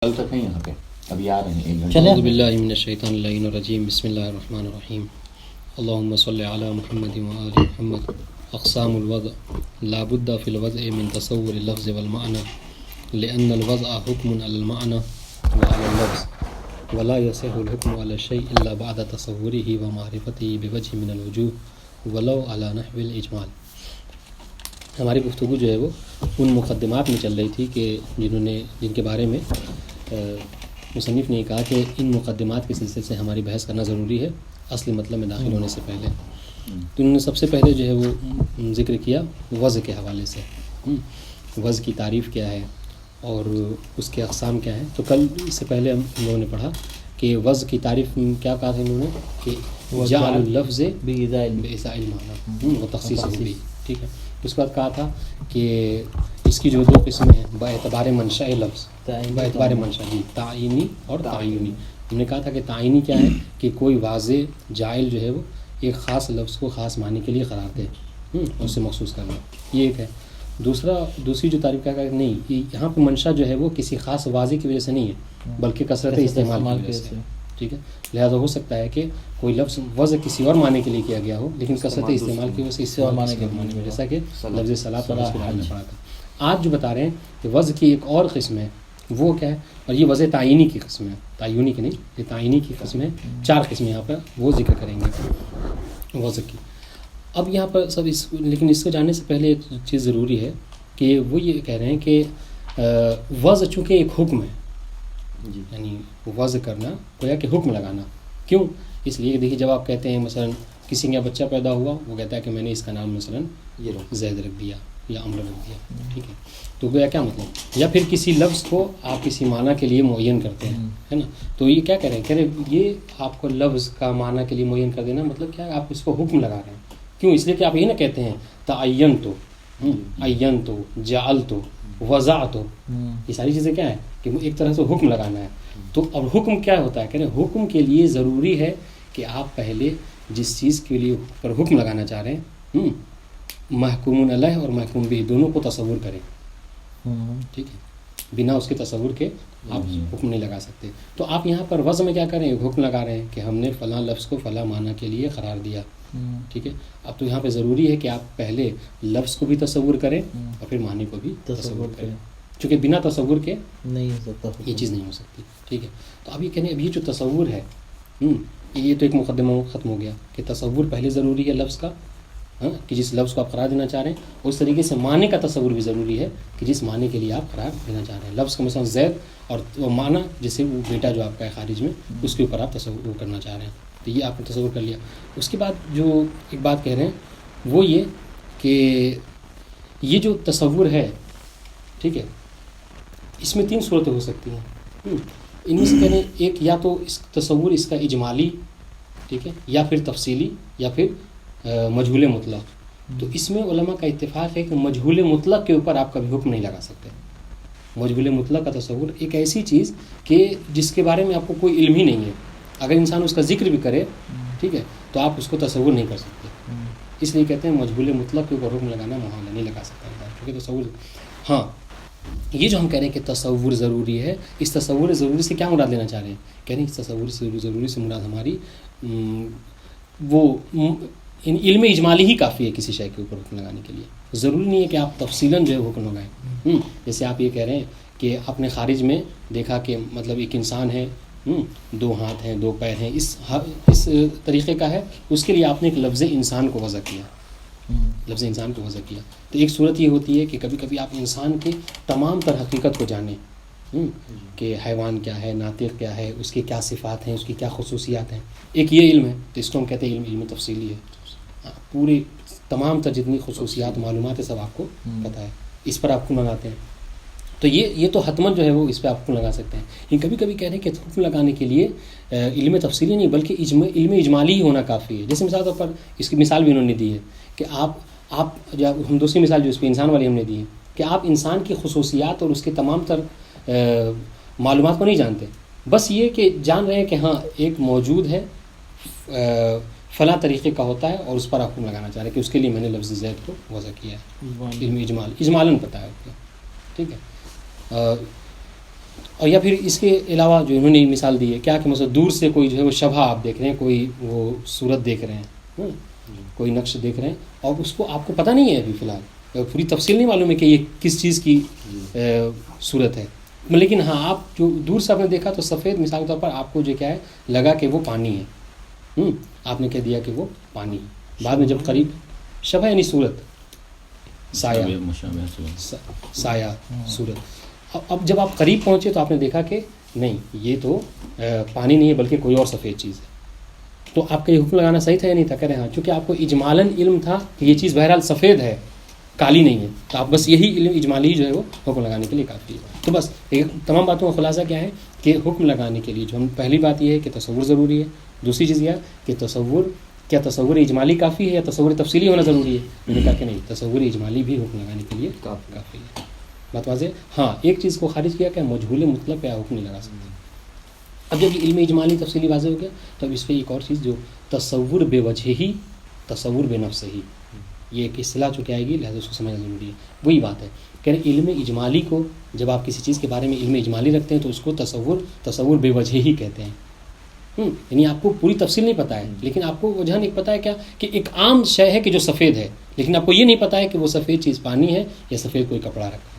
کل تک ہیں یہاں پہ ابھی آ رہے ہیں ایک گھنٹہ. اعوذ باللہ من الشیطان اللعین الرجیم بسم اللہ الرحمن الرحیم اللہم صلی علی محمد وآل محمد. اقسام الوضع لا بد فی الوضع من تصور اللفظ والمعنى لأن الوضع حکم علی المعنى وعلى اللفظ ولا يصح الحكم على الشيء الا بعد تصوره ومعرفته بوجه من الوجوه ولو على نحو الاجمال. ہماری گفتگو جو ہے وہ ان مقدمات میں چل رہی تھی کہ جن کے بارے میں مصنف نے کہا کہ ان مقدمات کے سلسلے سے ہماری بحث کرنا ضروری ہے اصلی مطلب میں داخل ہونے سے پہلے. تو انہوں نے سب سے پہلے جو ہے وہ ذکر کیا وضع کے حوالے سے. وضع کی تعریف کیا ہے اور اس کے اقسام کیا ہیں. تو کل اس سے پہلے ہم لوگوں نے پڑھا کہ وضع کی تعریف کیا کہا تھا انہوں نے کہ جعل اللفظ بإزاء المعنى وتخصیص بھی. ٹھیک ہے. اس کے بعد کہا تھا کہ اس کی جو دو قسمیں ہیں باعتبار منشأ لفظ باعتبار منشأ تعینی اور تعینی. ہم نے کہا تھا کہ تعینی کیا ہے کہ کوئی واضح جائل جو ہے وہ ایک خاص لفظ کو خاص معنی کے لیے قرار دے اور اسے مخصوص کرنا. یہ ایک ہے. دوسری جو تعریف کیا کہ نہیں یہاں پہ منشأ جو ہے وہ کسی خاص واضح کی وجہ سے نہیں ہے بلکہ کثرت استعمال کی وجہ سے. ٹھیک ہے. لہٰذا ہو سکتا ہے کہ کوئی لفظ وضع کسی اور معنی کے لیے کیا گیا ہو لیکن کثرت استعمال کی وجہ سے اس سے اور معنی کے لیے, جیسا کہ لفظ صلاۃ اور پڑھا تھا. آج جو بتا رہے ہیں کہ وضع کی ایک اور قسم ہے وہ کیا ہے, اور یہ وضع تعینی کی قسم ہے, تعینی کی نہیں, یہ تعینی کی قسم ہے. 4 قسمیں یہاں پر وہ ذکر کریں گے وضع کی. اب یہاں پر سب لیکن اس کو جاننے سے پہلے ایک چیز ضروری ہے کہ وہ یہ کہہ رہے ہیں کہ وضع چونکہ ایک حکم ہے, یعنی وضع کرنا گویا کہ حکم لگانا. کیوں؟ اس لیے کہ دیکھیے جب آپ کہتے ہیں مثلا کسی کا بچہ پیدا ہوا وہ کہتا ہے کہ میں نے اس کا نام مثلا زید رکھ دیا یا عمر رکھ دیا. ٹھیک ہے. تو گویا کیا مطلب, یا پھر کسی لفظ کو آپ کسی معنی کے لیے معین کرتے ہیں, ہے نا. تو یہ کیا کہہ رہے ہیں, کہہ رہے ہیں یہ آپ کو لفظ کا معنی کے لیے معین کر دینا مطلب کیا ہے, آپ اس کو حکم لگا رہے ہیں. کیوں؟ اس لیے کہ آپ یہ نہ کہتے ہیں تعین تو عین تو جعل تو وضع تو, یہ ساری چیزیں کیا ہے کہ ایک طرح سے حکم لگانا ہے. تو اب حکم کیا ہوتا ہے, کہہ رہے ہیں حکم کے لیے ضروری ہے کہ آپ پہلے جس چیز کے لیے پر حکم لگانا چاہ رہے ہیں محکوم علیہ اور محکوم بھی دونوں کو تصور کریں. ٹھیک ہے. بنا اس کے تصور کے آپ حکم نہیں لگا سکتے. تو آپ یہاں پر وضع میں کیا کریں, حکم لگا رہے ہیں کہ ہم نے فلاں لفظ کو فلاں معنی کے لیے قرار دیا. ٹھیک ہے. اب تو یہاں پہ ضروری ہے کہ آپ پہلے لفظ کو بھی تصور کریں اور پھر معنی کو بھی تصور کریں, چونکہ بنا تصور کے نہیں ہو سکتا, یہ چیز نہیں ہو سکتی. ٹھیک ہے. تو ابھی کہنے اب یہ جو تصور ہے یہ تو ایک مقدمہ ختم ہو گیا کہ تصور پہلے ضروری ہے لفظ کا, کہ جس لفظ کو آپ قرار دینا چاہ رہے ہیں, اس طریقے سے معنی کا تصور بھی ضروری ہے کہ جس معنی کے لیے آپ قرار دینا چاہ رہے ہیں. لفظ کا مثلا زید اور وہ معنی جیسے وہ بیٹا جو آپ کا ہے خارج میں اس کے اوپر آپ تصور کرنا چاہ رہے ہیں. تو یہ آپ نے تصور کر لیا. اس کے بعد جو ایک بات کہہ رہے ہیں وہ یہ کہ یہ جو تصور ہے, ٹھیک ہے, اس میں 3 صورتیں ہو سکتی ہیں. ان میں سے کہہ رہے ہیں ایک یا تو اس تصور اس کا اجمالی, ٹھیک ہے, یا پھر تفصیلی یا پھر مجہول مطلق. تو اس میں علماء کا اتفاق ہے کہ مجہول مطلق کے اوپر آپ کبھی حکم نہیں لگا سکتے. مجہول مطلق کا تصور ایک ایسی چیز کہ جس کے بارے میں آپ کو کوئی علم ہی نہیں ہے, اگر انسان اس کا ذکر بھی کرے, ٹھیک ہے, تو آپ اس کو تصور نہیں کر سکتے. اس لیے کہتے ہیں مجہول مطلق کے اوپر حکم لگانا محال ہے, نہیں لگا سکتا انسان, کیونکہ تصور. ہاں یہ جو ہم کہہ رہے ہیں کہ تصور ضروری ہے, اس تصور ضروری سے کیا مراد لینا چاہ رہے ہیں, کہہ رہے ہیں اس تصور ضروری سے مراد ہماری وہ علم اجمالی ہی کافی ہے کسی شے کے اوپر حکم لگانے کے لیے. ضروری نہیں ہے کہ آپ تفصیلاً جو ہے حکم لگائیں. جیسے آپ یہ کہہ رہے ہیں کہ آپ نے خارج میں دیکھا کہ مطلب ایک انسان ہے, 2 ہاتھ ہیں 2 پیر ہیں, اس طریقے کا ہے, اس کے لیے آپ نے ایک لفظ انسان کو وضع کیا, لفظ انسان کو وضع کیا. تو ایک صورت یہ ہوتی ہے کہ کبھی کبھی آپ انسان کی تمام تر حقیقت کو جانیں کہ حیوان کیا ہے, ناطق کیا ہے, اس کی کیا صفات ہیں, اس کی کیا خصوصیات ہیں. ایک یہ علم ہے, تو اس کو ہم کہتے ہیں علم تفصیلی ہے. پوری تمام تر جتنی خصوصیات معلومات ہے سب آپ کو پتہ ہے, اس پر آپ حکم لگاتے ہیں. تو یہ تو حتماً جو ہے وہ اس پہ آپ حکم لگا سکتے ہیں. لیکن کبھی کبھی کہہ رہے ہیں کہ حکم لگانے کے لیے علم تفصیلی نہیں بلکہ علم اجمالی ہی ہونا کافی ہے. جیسے مثال طور پر اس کی مثال بھی انہوں نے دی ہے کہ آپ ہم دوسری مثال جو اس پہ انسان والی ہم نے دی ہے کہ آپ انسان کی خصوصیات اور اس کے تمام تر معلومات کو نہیں جانتے, بس یہ کہ جان رہے ہیں کہ ہاں ایک موجود ہے فلاں طریقے کا ہوتا ہے اور اس پر آپ حکم لگانا چاہ رہے ہیں کہ اس کے لیے میں نے لفظ زید کو وضع کیا ہے. علم اجمالاً پتہ ہے آپ کو. ٹھیک ہے. اور یا پھر اس کے علاوہ جو انہوں نے مثال دی ہے کیا کہ مثلا دور سے کوئی جو ہے وہ شبہ آپ دیکھ رہے ہیں، کوئی وہ صورت دیکھ رہے ہیں، کوئی نقش دیکھ رہے ہیں، اور اس کو آپ کو پتہ نہیں ہے ابھی فی الحال، پوری تفصیل نہیں معلوم ہے کہ یہ کس چیز کی صورت ہے، لیکن ہاں آپ جو دور سے آپ نے دیکھا تو سفید مثال کے طور پر آپ کو جو کیا ہے لگا کہ وہ پانی ہے، آپ نے کہہ دیا کہ وہ پانی ہے، بعد میں جب قریب شبہ یعنی صورت، سایہ صورت، اب جب آپ قریب پہنچے تو آپ نے دیکھا کہ نہیں یہ تو پانی نہیں ہے بلکہ کوئی اور سفید چیز ہے، تو آپ کا یہ حکم لگانا صحیح تھا یا نہیں تھا؟ کہہ رہے ہیں ہاں، چونکہ آپ کو اجمالاً علم تھا کہ یہ چیز بہرحال سفید ہے، کالی نہیں ہے، تو آپ بس یہی علم اجمالی جو ہے وہ حکم لگانے کے لیے کافی ہے۔ تو بس تمام باتوں کا خلاصہ کیا ہے کہ حکم لگانے کے لیے جو ہم پہلی بات یہ ہے کہ تصور ضروری ہے، دوسری چیز یہ کہ تصور اجمالی کافی ہے یا تصور تفصیلی ہونا ضروری ہے؟ میں نے کہا کہ نہیں، تصور اجمالی بھی حکم لگانے کے لیے کافی ہے۔ بات واضح؟ ہاں، ایک چیز کو خارج کیا کہ مجہول مطلق پہ حکم نہیں لگا سکتے۔ اب جب علم اجمالی تفصیلی واضح ہو گیا تو اب اس پہ ایک اور چیز جو تصور بے وجہ ہی، تصور بے نفس ہی، یہ ایک اصطلاح چونکہ آئے گی لہٰذا اس کو سمجھنا ضروری ہے۔ وہی بات ہے کہ علم اجمالی کو جب آپ کسی چیز کے بارے میں علم اجمالی رکھتے ہیں تو اس کو تصور بے وجہ ہی کہتے ہیں، یعنی آپ کو پوری تفصیل نہیں پتہ ہے لیکن آپ کو وجہ نہیں پتہ ہے کیا کہ ایک عام شے ہے کہ جو سفید ہے، لیکن آپ کو یہ نہیں پتہ ہے کہ وہ سفید چیز پانی ہے یا سفید کوئی کپڑا رکھا ہے،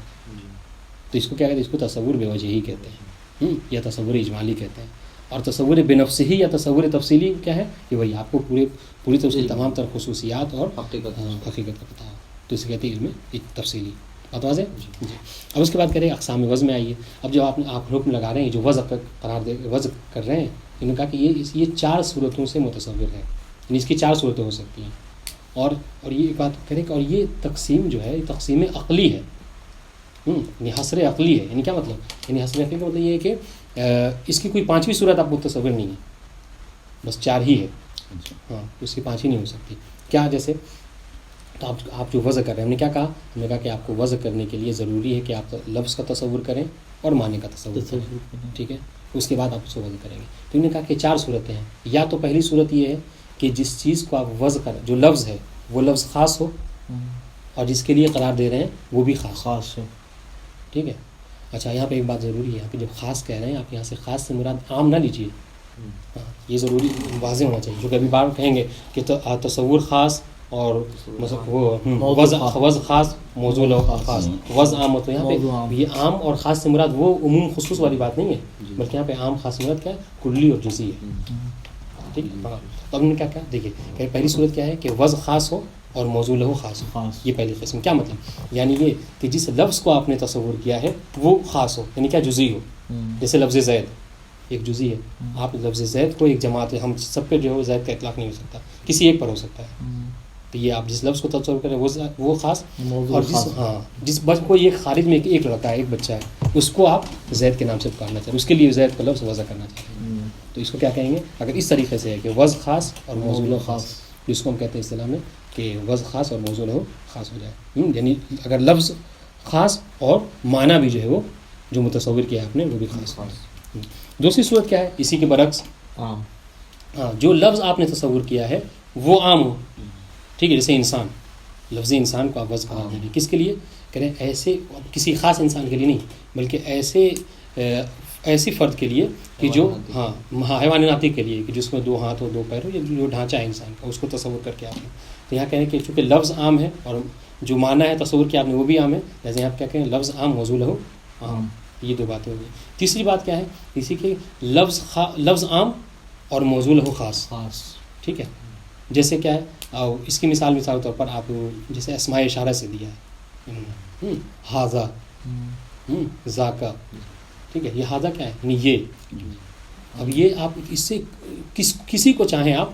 تو اس کو کیا کہتے ہیں؟ اس کو تصور بے وجہ ہی کہتے ہیں یا تصور اجمالی کہتے ہیں۔ اور تصور بے نفس ہی یا تصور تفصیلی کیا ہے کہ وہی آپ کو پوری تفصیل تمام تر خصوصیات اور حقیقت کا پتہ ہو، تو اسے کہتے ہیں علم تفصیلی۔ بات واضح؟ جی۔ اب اس کے بعد کریں اقسام وضع میں آئیے۔ اب جو آپ حکم لگا رہے ہیں جو وضع کر رہے ہیں، انہوں نے کہا کہ یہ 4 صورتوں سے متصور ہے، یعنی اس کی 4 صورتیں ہو سکتی ہیں، اور یہ ایک بات کریں کہ اور یہ تقسیم جو ہے یہ تقسیم عقلی ہے، یعنی حصر عقلی ہے۔ یعنی کیا مطلب؟ یعنی حصر عقلی کا مطلب یہ ہے کہ اس کی کوئی 5ویں صورت آپ کو تصور نہیں ہے، بس 4 ہی ہے، ہاں اس کی 5 ہی نہیں ہو سکتی۔ کیا جیسے تو آپ جو وضع کر رہے ہیں، ہم نے کیا کہا؟ ہم نے کہا کہ آپ کو وضع کرنے کے لیے ضروری ہے کہ آپ لفظ کا تصور کریں اور معنی کا تصور کریں، ٹھیک ہے؟ اس کے بعد آپ اس کو وضع کریں گے۔ تو انہوں نے کہا کہ 4 صورتیں ہیں، یا تو پہلی صورت یہ ہے کہ جس چیز کو آپ وضع کریں، جو لفظ ہے وہ لفظ خاص ہو اور جس کے لیے قرار دے رہے ہیں وہ بھی خاص ہو، ٹھیک ہے؟ اچھا، یہاں پہ ایک بات ضروری ہے، یہاں پہ جب خاص کہہ رہے ہیں آپ یہاں سے خاص سے مراد عام نہ لیجیے، یہ ضروری واضح ہونا چاہیے، کیونکہ ابھی بار کہیں گے کہ تصور خاص اور وہ وضع خاص، موضوع خاص، وضع عام، تو یہاں پہ یہ عام اور خاص سے مراد وہ عموم خصوص والی بات نہیں ہے، بلکہ یہاں پہ عام خاص سے مراد کیا ہے؟ کلی اور جزئی ہے، ٹھیک ہے؟ تو اب نے کیا کہا؟ دیکھیے کہ پہلی صورت کیا ہے کہ وضع خاص ہو اور موضوع لہو خاص ہو، یہ پہلی قسم۔ کیا مطلب؟ یعنی یہ کہ جس لفظ کو آپ نے تصور کیا ہے وہ خاص ہو، یعنی کیا؟ جزئی ہو، جیسے لفظ زید ایک جزئی ہے، آپ لفظ زید کو ایک جماعت ہے، ہم سب پہ جو ہے زید کا اطلاق نہیں ہو سکتا، کسی ایک پر ہو سکتا ہے، تو یہ آپ جس لفظ کو تصور کریں وہ خاص، اور جس کوئی ایک خارج میں ایک لڑکا ہے، ایک بچہ ہے، اس کو آپ زید کے نام سے پکارنا چاہیں، اس کے لیے زید کا لفظ وضع کرنا چاہیں، تو اس کو کیا کہیں گے؟ اگر اس طریقے سے ہے کہ وضع خاص اور موضوع خاص، جس کو ہم کہتے ہیں اصطلاح میں کہ وضع خاص اور موضوع خاص ہو جائے، یعنی اگر لفظ خاص اور معنی بھی جو ہے وہ جو متصور کیا آپ نے وہ بھی خاص۔ دوسری صورت کیا ہے؟ اسی کے برعکس، ہاں جو لفظ آپ نے تصور کیا ہے وہ عام ہو، ٹھیک ہے؟ جیسے انسان، لفظ انسان کو آپ وضع قرار دیں گے، کس کے لیے کریں؟ ایسے کسی خاص انسان کے لیے نہیں، بلکہ ایسی فرد کے لیے کہ جو حیوان ناطق کے لیے کہ جس میں 2 ہاتھ ہو 2 پیر ہو، یا جو ڈھانچہ ہے انسان کا اس کو تصور کر کے آپ نے، تو یہاں کہیں کہ چونکہ لفظ عام ہے اور جو معنی ہے تصور کیا آپ نے وہ بھی عام ہے، جیسے یہاں کیا کہیں؟ لفظ عام موضوع لہو عام، یہ 2 باتیں ہو گئی۔ تیسری بات کیا ہے؟ اسی کے لفظ عام اور موضوع لہو خاص، ٹھیک ہے؟ جیسے کیا ہے؟ اس کی مثال کے طور پر آپ جیسے اسماء اشارہ سے دیا ہے، ہاذا، ذاکا، ٹھیک ہے؟ یہ ہاذا کیا ہے؟ یعنی یہ، اب یہ آپ اس سے کسی کو چاہیں آپ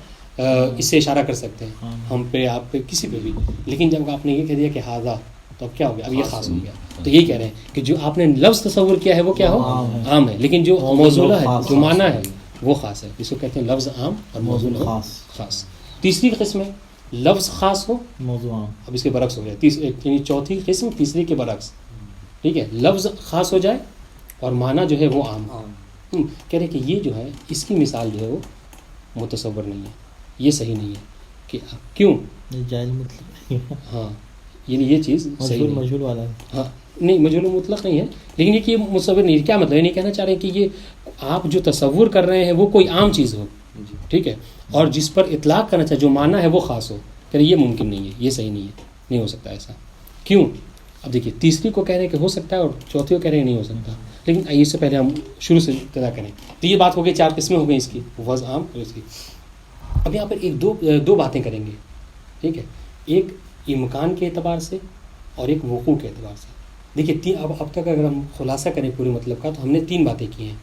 اس سے اشارہ کر سکتے ہیں، ہم پہ، آپ پہ، کسی پہ بھی، لیکن جب آپ نے یہ کہہ دیا کہ ہاذا تو اب کیا ہو گیا؟ اب یہ خاص ہو گیا۔ تو یہی کہہ رہے ہیں کہ جو آپ نے لفظ تصور کیا ہے وہ کیا ہو؟ عام ہے، لیکن جو موضوع ہے، جو معنی ہے وہ خاص ہے، جس کو کہتے ہیں لفظ عام اور موضوع خاص۔ تیسری قسم ہے لفظ خاص ہو موضوع عام، اب اس کے برعکس ہو گیا، یعنی چوتھی قسم تیسری کے برعکس، ٹھیک ہے؟ لفظ خاص ہو جائے اور معنی جو ہے وہ عام۔ کہہ رہے کہ یہ جو ہے اس کی مثال جو ہے وہ متصور نہیں ہے، یہ صحیح نہیں ہے، کہ کیوں؟ جائز مطلب، ہاں یعنی یہ چیز صحیح نہیں. مجہول والا ہے. ہاں نہیں مجہول مطلق نہیں ہے, لیکن یہ کہ یہ متصور نہیں. کیا مطلب, یہ نہیں کہنا چاہ رہے کہ یہ آپ جو تصور کر رہے ہیں وہ کوئی عام چیز ہو, ٹھیک ہے, اور جس پر اطلاق کرنا چاہے جو معنی ہے وہ خاص ہو, کہ یہ ممکن نہیں ہے, یہ صحیح نہیں ہے, نہیں ہو سکتا ایسا. کیوں؟ اب دیکھیے تیسری کو کہہ رہے ہیں کہ ہو سکتا ہے اور چوتھی کو کہہ رہے ہیں نہیں ہو سکتا. لیکن اس سے پہلے ہم شروع سے ابتدا کریں تو یہ بات ہو گئی, 4 قسمیں ہو گئی اس کی, وضع عام اور اس کی. اب یہاں پر دو باتیں کریں گے, ٹھیک ہے, ایک امکان کے اعتبار سے اور ایک وقوع کے اعتبار سے. دیکھیے اب تک اگر ہم خلاصہ کریں پورے مطلب کا تو ہم نے 3 باتیں کی ہیں,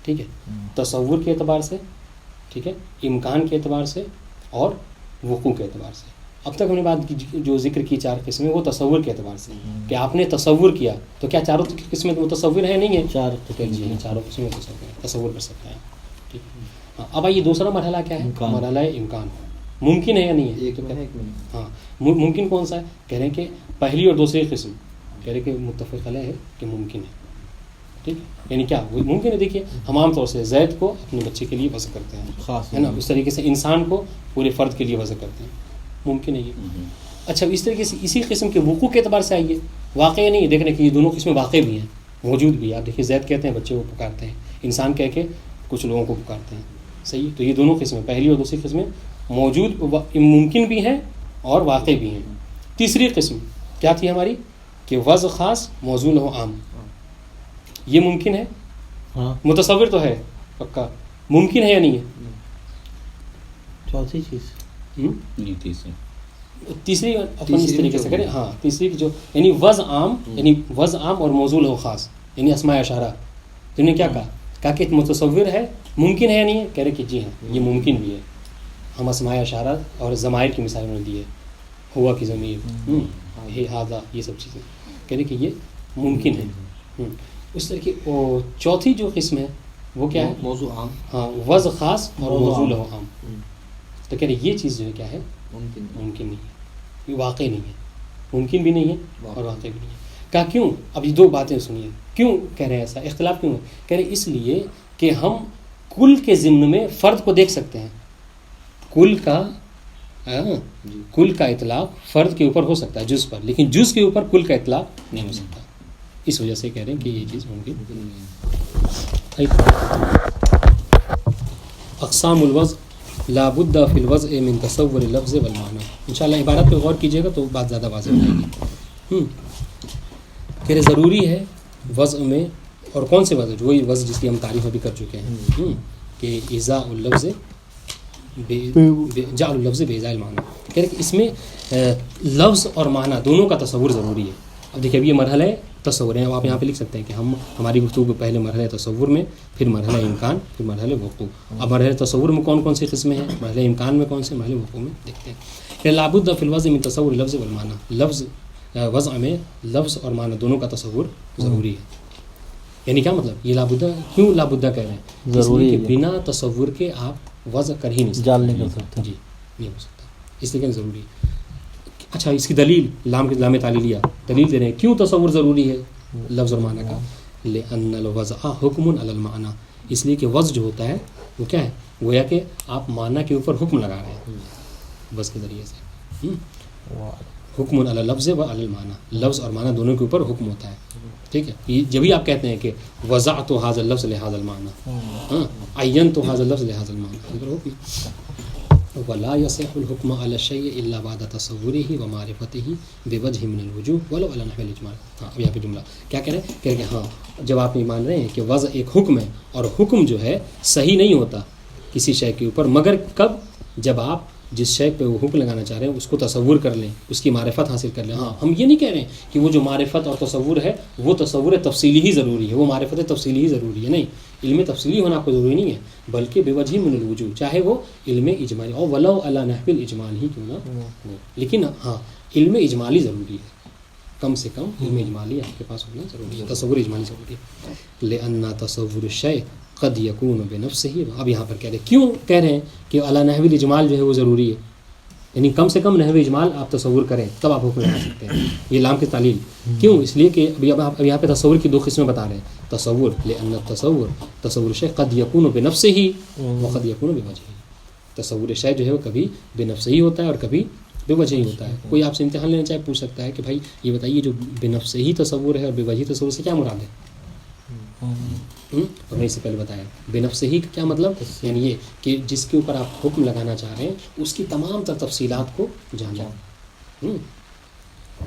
ٹھیک ہے, تصور کے اعتبار سے, ٹھیک ہے, امکان کے اعتبار سے اور وقوع کے اعتبار سے. اب تک ہم نے بات کی جو ذکر کی 4 قسمیں وہ تصور کے اعتبار سے, کہ آپ نے تصور کیا تو کیا چاروں قسمیں متصور ہیں نہیں ہیں؟ 4 جی چاروں قسمیں تصور کر سکتے ہیں, ٹھیک. ہاں اب آئیے دوسرا مرحلہ کیا ہے؟ مرحلہ امکان. ممکن ہے یا نہیں ہے؟ ہاں ممکن کون سا ہے؟ کہہ رہے ہیں کہ پہلی اور دوسری قسم کہہ رہے کہ متفق علیہ ہے کہ ممکن ہے, ٹھیک ہے. یعنی کیا وہ ممکن ہے؟ دیکھیے ہم عام طور سے زید کو اپنے بچے کے لیے وضع کرتے ہیں, خاص ہے نا, اس طریقے سے انسان کو پورے فرد کے لیے وضع کرتے ہیں, ممکن ہے یہ. اچھا اس طریقے سے اسی قسم کے وقوع کے اعتبار سے آئیے, واقع نہیں ہے, دیکھنے کہ یہ دونوں قسمیں واقع بھی ہیں, موجود بھی. آپ دیکھیے زید کہتے ہیں بچے کو پکارتے ہیں, انسان کہہ کے کچھ لوگوں کو پکارتے ہیں, صحیح. تو یہ دونوں قسمیں, پہلی اور دوسری قسمیں موجود ممکن بھی ہیں اور واقع بھی ہیں. تیسری قسم کیا تھی ہماری؟ کہ وضع خاص موضوع ہو عام. یہ ممکن ہے, متصور تو ہے پکا, ممکن ہے یا نہیں ہے؟ چوتھی چیز تیسری اپن اس طریقے سے کریں. ہاں تیسری جو یعنی وضع عام اور موضوع ہو خاص, یعنی اسماء اشارہ. تم نے کیا کہا کہ متصور ہے, ممکن ہے یا نہیں ہے؟ کہہ رہے کہ جی ہاں یہ ممکن بھی ہے. ہم اسماء اشارہ اور ضمائر کی مثال میں دی ہے, ہوا کی ضمیر, ہذا, یہ سب چیزیں کہہ رہے کہ یہ ممکن ہے. اس طرح کی چوتھی جو قسم ہے وہ کیا ہے؟ موضوع عام. ہاں وضع خاص اور موضوع له عام. تو کہہ رہے یہ چیز جو ہے کیا ہے؟ ممکن نہیں ہے, یہ واقع نہیں ہے, ممکن بھی نہیں ہے اور واقع بھی نہیں ہے. کہا کیوں؟ اب یہ 2 باتیں سنیے, کیوں کہہ رہے ہیں ایسا, اختلاف کیوں ہے؟ کہہ رہے اس لیے کہ ہم کل کے ضمن میں فرد کو دیکھ سکتے ہیں. کل کا اطلاق فرد کے اوپر ہو سکتا ہے جز پر, لیکن جز کے اوپر کل کا اطلاق نہیں ہو سکتا. اس وجہ سے کہہ رہے ہیں کہ یہ چیز ممکن نہیں ہے. اقسام الوضع لا بد فی الوضع من تصور اللفظ والمعنی. انشاءاللہ عبارت پہ غور کیجیے گا تو بات زیادہ واضح ہو جائے گی. کہ ضروری ہے وضع میں, اور کون سے وضع؟ وہی وضع جس کی ہم تعریف ابھی کر چکے ہیں, کہ ایذاء اللفظ جعل اللفظ بإیذاء المعنی. کہہ رہے کہ اس میں لفظ اور معنی دونوں کا تصور ضروری ہے. اب دیکھیے اب یہ مرحلہ ہے تصور ہے, آپ یہاں پہ لکھ سکتے ہیں کہ ہماری گفتگو پہلے مرحلہ تصور میں, پھر مرحلہ امکان, پھر مرحلہ وقوع. اب مرحلہ تصور میں کون سی قسمیں ہیں, مرحلہ امکان میں کون سے, مرحلہ وقوع میں دیکھتے ہیں. کہ لا بد فی الوضع من تصور اللفظ والمعنی. لفظ وضع میں لفظ اور معنی دونوں کا تصور ضروری ہے. یعنی کیا مطلب؟ یہ لابدہ, کیوں لابدہ کہہ رہے ہیں؟ ضروری ہے کہ بنا تصور کے آپ وضع کر ہی نہیں سکتے, جعل نہیں کر سکتے. جی نہیں ہو سکتا, اس لیے کہ ضروری ہے. اچھا اس کی دلیل لام تعلیلیہ دلیل دے رہے ہیں کیوں تصور ضروری ہے لفظ اور معنی کا. لأن الوضع حکم علی المعنی. اس لیے کہ وضع جو ہوتا ہے وہ کیا ہے؟ گویا کہ آپ معنی کے اوپر حکم لگا رہے ہیں وضع کے ذریعے سے. حکم علی اللفظ و علی المعنی, لفظ اور معنی دونوں کے اوپر حکم ہوتا ہے. ٹھیک ہے, جبھی آپ کہتے ہیں کہ وضعت ھذا اللفظ لہذا المعنی, عینت ھذا اللفظ لہذا المعنی, ولا يصح الحكم على الشيء الا بعد تصوره ومعرفته بوجه من الوجوه ولو على نحو الاجمال. ہاں اب یہاں پہ جملہ کیا کہہ رہے ہیں؟ کہہ رہے کہ ہاں جب آپ یہ مان رہے ہیں کہ وضع ایک حکم ہے, اور حکم جو ہے صحیح نہیں ہوتا کسی شے کے اوپر مگر کب؟ جب آپ جس شے پہ وہ حکم لگانا چاہ رہے ہیں اس کو تصور کر لیں, اس کی معرفت حاصل کر لیں. ہاں ہم یہ نہیں کہہ رہے ہیں کہ وہ جو معرفت اور تصور ہے وہ تصور تفصیلی ہی ضروری ہے, وہ معرفت تفصیلی ہی ضروری ہے. نہیں, علم تفصیلی ہونا آپ کو ضروری نہیں ہے, بلکہ بوجہ من الوجوہ, چاہے وہ علم اجمالی اور ولو علی نحو الاجمال ہی کیوں نہ ہو, لیکن ہاں علم اجمالی ضروری ہے, کم سے کم علم اجمالی آپ کے پاس ہونا ضروری ہے, تصور اجمالی ضروری ہے. لأن تصور الشیء قد یکون بنفسہ. اب یہاں پر کہہ رہے کیوں کہہ رہے ہیں کہ علی نحو الاجمال جو ہے وہ ضروری ہے, یعنی کم سے کم نحو اجمال آپ تصور کریں تب آپ حکم لگا سکتے ہیں. یہ لام کی تعلیل کیوں؟ اس لیے کہ اب یہاں پہ تصور کی 2 قسمیں بتا رہے ہیں. تصور لأن تصور شے قد یکون بنفسہ وقد یکون بوجہ. تصور شے جو ہے وہ کبھی بنفسہ ہی ہوتا ہے اور کبھی بے وجہ ہی ہوتا ہے. کوئی آپ سے امتحان لینا چاہے پوچھ سکتا ہے کہ بھائی یہ بتائیے جو بے نفس ہی تصور ہے اور بے وجہ تصور سے کیا مراد ہے؟ ہم نے اس سے پہلے بتایا بے نفس ہی کا کیا مطلب، یعنی یہ کہ جس کے اوپر آپ حکم لگانا چاہ رہے ہیں اس کی تمام تر تفصیلات کو جانا.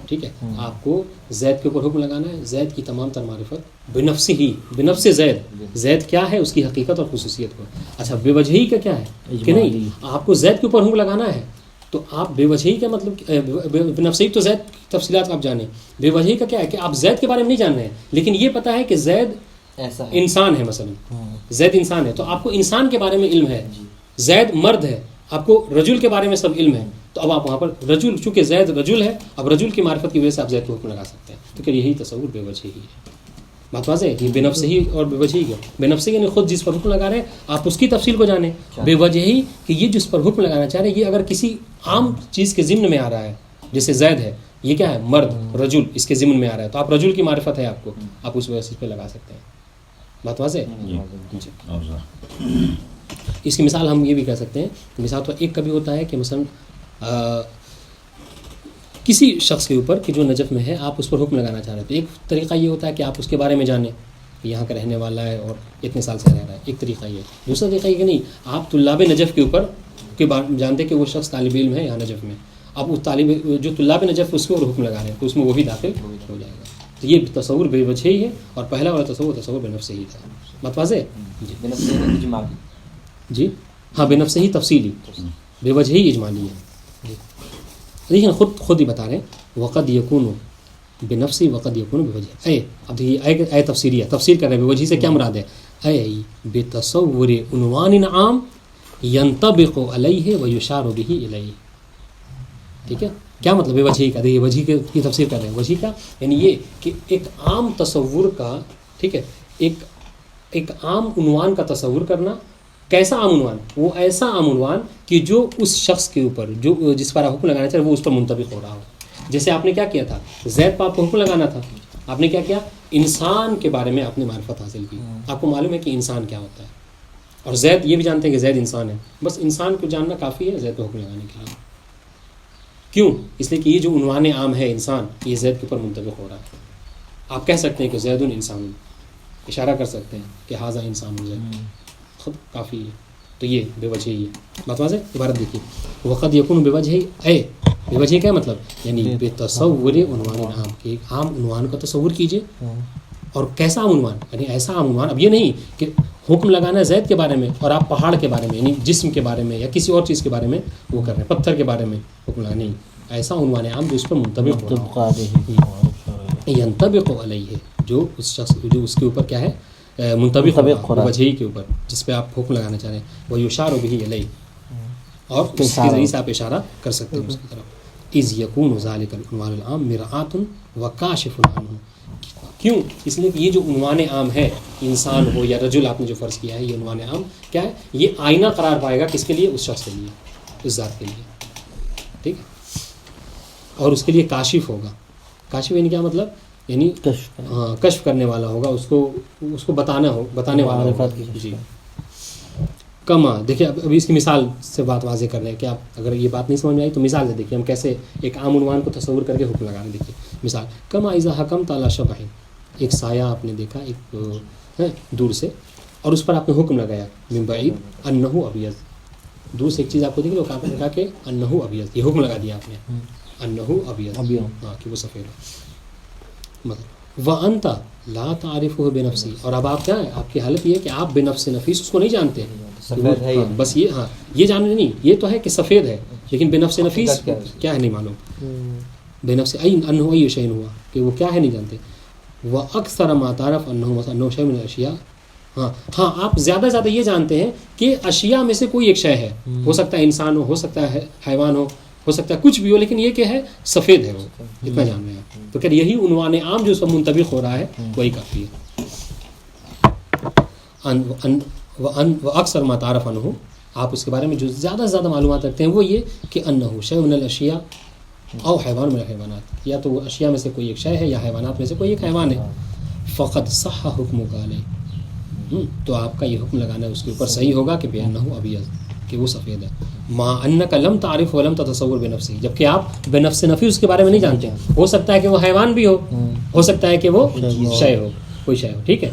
ٹھیک ہے، آپ کو زید کے اوپر حکم لگانا ہے، زید کی تمام تر معرفت بے نفس ہی، بے نفس زید کیا ہے اس کی حقیقت اور خصوصیت کو. اچھا بے وجہی کا کیا ہے کہ نہیں آپ کو زید کے اوپر حکم لگانا ہے تو آپ بے وجہی کا مطلب بے نفس ہی تو زید کی تفصیلات آپ جانیں. بے وجہی کا کیا ہے کہ آپ زید کے بارے میں نہیں جان رہے ہیں لیکن یہ پتہ ہے کہ زید انسان ہے، مثلا زید انسان ہے تو آپ کو انسان کے بارے میں علم ہے. زید مرد ہے، آپ کو رجل کے بارے میں سب علم ہے تو اب آپ وہاں پر رجل، چونکہ زید رجل ہے، اب رجل کی معرفت کی وجہ سے آپ زید کو حکم لگا سکتے ہیں. تو کہ یہی تصور بے وجہ ہی ہے. بات واضح ہے کہ بے نفس ہی اور بے وجہ ہی کا بے نفس یعنی خود جس پر حکم لگا رہے ہیں آپ اس کی تفصیل کو جانیں. بے وجہ ہی کہ یہ جس پر حکم لگانا چاہ رہے ہیں یہ اگر کسی عام چیز کے ضمن میں آ رہا ہے، جیسے زید ہے یہ کیا ہے مرد رجل، اس کے ضمن میں آ رہا ہے تو آپ رجل کی معرفت ہے آپ اس وجہ پہ لگا سکتے ہیں. بات واضح ہے. اس کی مثال ہم یہ بھی کہہ سکتے ہیں، مثال تو ایک کبھی ہوتا ہے کہ مثلا کسی شخص کے اوپر کہ جو نجف میں ہے آپ اس پر حکم لگانا چاہ رہے ہیں تو ایک طریقہ یہ ہوتا ہے کہ آپ اس کے بارے میں جانیں کہ یہاں کا رہنے والا ہے اور اتنے سال سے رہ رہا ہے. ایک طریقہ یہ. دوسرا طریقہ یہ کہ نہیں آپ طلاب نجف کے اوپر کے جانتے کہ وہ شخص طالب علم ہے یہاں نجف میں، اب اس جو طلاب نجف اس کے اوپر حکم لگا رہے ہیں تو اس میں وہ بھی داخل ہو جائے گا. تو یہ تصور بے وجہ ہی ہے اور پہلا والا تصور بے نفس ہی تھا. بات واضح ہے جی. ہاں بے نفس ہی تفصیلی، بے وجہ ہی اجمالی ہے. لیکن خود ہی بتا رہے ہیں وقد یکون بے نفسی وقد یکون بے وجہ. اب اے تفسیریہ تفسیر کر رہے ہیں بے وجہ سے کیا مراد ہے. اے بے تصور عنوان عام ینطبق علیہ و یشار به الیہ. ٹھیک ہے، کیا مطلب ہے وجہی کا؟ دیکھیے وجہی کی تفسیر کر رہے ہیں. وجہی کا یعنی یہ کہ ایک عام تصور کا، ٹھیک ہے، ایک عام عنوان کا تصور کرنا. کیسا عام عنوان؟ وہ ایسا عام عنوان کہ جو اس شخص کے اوپر جو جس پر حکم لگانا چاہے وہ اس پر منطبق ہو رہا ہو. جیسے آپ نے کیا کیا تھا، زید پر آپ کو حکم لگانا تھا، آپ نے کیا کیا، انسان کے بارے میں آپ نے معرفت حاصل کی. آپ کو معلوم ہے کہ انسان کیا ہوتا ہے اور زید یہ بھی جانتے ہیں کہ زید انسان ہے. بس انسان کو جاننا کافی ہے زید پہ حکم لگانے کے لیے. کیوں؟ اس لیے کہ یہ جو عنوان عام ہے انسان یہ زید کے اوپر منطبق ہو رہا ہے. آپ کہہ سکتے ہیں کہ زید انسان، اشارہ کر سکتے ہیں کہ حاذا انسان زید، خود کافی ہے. تو یہ بے وجہ ہی ہے. بات واضح. عبارت دیکھیے وقد یکون بے وجہ ہی. اے بے وجہ کیا مطلب، یعنی بے تصور عنوان عام کے ایک عام عنوان کا تصور کیجئے. اور کیسا عام عنوان؟ یعنی ایسا عام عنوان. اب یہ نہیں کہ حکم لگانا ہے زید کے بارے میں اور آپ پہاڑ کے بارے میں یعنی جسم کے بارے میں یا کسی اور چیز کے بارے میں وہ کر رہے ہیں، پتھر کے بارے میں حکم لگانا نہیں. ایسا عنوان عام جو اس پر منطبق ہو ینطبق علیہ، جو اس شخص جو اس کے اوپر کیا ہے منطبق ہو وجہی کے اوپر جس پہ آپ حکم لگانا چاہ رہے ہیں. وہ یشار به الیہ، اور اس کے ذریعے سے آپ اشارہ کر سکتے ہیں اس کی طرف. اذ یکون ذلک العنوان العام مرآۃ وکاشف عنہ. کیوں؟ اس لیے کہ یہ جو عنوان عام ہے انسان ہو یا رجل آپ نے جو فرض کیا ہے یہ عنوان عام کیا ہے، یہ آئینہ قرار پائے گا کس کے لیے؟ اس شخص کے لیے، اس ذات کے لیے. ٹھیک ہے، اور اس کے لیے کاشف ہوگا. کاشف یعنی کیا مطلب؟ یعنی کشف کرنے والا ہوگا، اس کو بتانے والا ہوگا. جی کما دیکھیے ابھی اس کی مثال سے بات واضح کر رہے ہیں کہ آپ اگر یہ بات نہیں سمجھ میں آئی تو مثال سے دیکھیے ہم کیسے ایک عام عنوان کو تصور کر کے حکم لگا رہے ہیں. دیکھیے مثال کما اذا حکمت علی شبح، ایک سایہ آپ نے دیکھا ایک دور سے اور اس پر آپ نے حکم لگایا من بعید انہ ابیض. دور سے ایک چیز آپ کو دیکھی تو آپ نے کہا کہ انہ ابیض، یہ حکم لگا دیا آپ نے انہ ابیض، ہاں کہ وہ سفید ہے. مطلب وانت لا تعرفہ بنفسی، اور اب آپ کیا ہے، آپ کی حالت یہ ہے کہ آپ بے نفس نفیس اس کو نہیں جانتے. بس یہ ہاں یہ جاننا نہیں، یہ تو ہے کہ سفید ہے لیکن بے نفس نفیس کیا ہے نہیں معلوم. بے نفس انہ ای شیء ہوا کہ وہ کیا ہے نہیں جانتے. واکثر ما تعرف انہ شیء من الاشیاء، ہاں آپ زیادہ سے زیادہ یہ جانتے ہیں کہ اشیاء میں سے کوئی ایک شے ہے، ہو سکتا ہے انسان ہو سکتا ہے حیوان ہو سکتا ہے کچھ بھی ہو، لیکن یہ کہ ہے سفید ہے، وہ اتنا جان رہے ہیں. تو کہ یہی عنوان عام جو سب منطبق ہو رہا ہے وہی کافی ہے. اکثر ما تعرف انہ، آپ اس کے بارے میں جو زیادہ سے زیادہ معلومات رکھتے ہیں وہ یہ کہ انہ شیء من الاشیاء او حیوان من الحیوانات، یا تو وہ اشیاء میں سے کوئی ایک شے ہے یا حیوانات میں سے کوئی ایک حیوان ہے. فقط صح حکمک علیہ، تو آپ کا یہ حکم لگانا ہے اس کے اوپر صحیح ہوگا کہ بانہ ابیض، کہ وہ سفید ہے. ما انک لم تعرف ولم تتصور بنفسی، جبکہ آپ بے نفس نفی اس کے بارے میں نہیں جانتے. ہو سکتا ہے کہ وہ حیوان بھی ہو سکتا ہے کہ وہ شے ہو، کوئی شے ہو. ٹھیک ہے.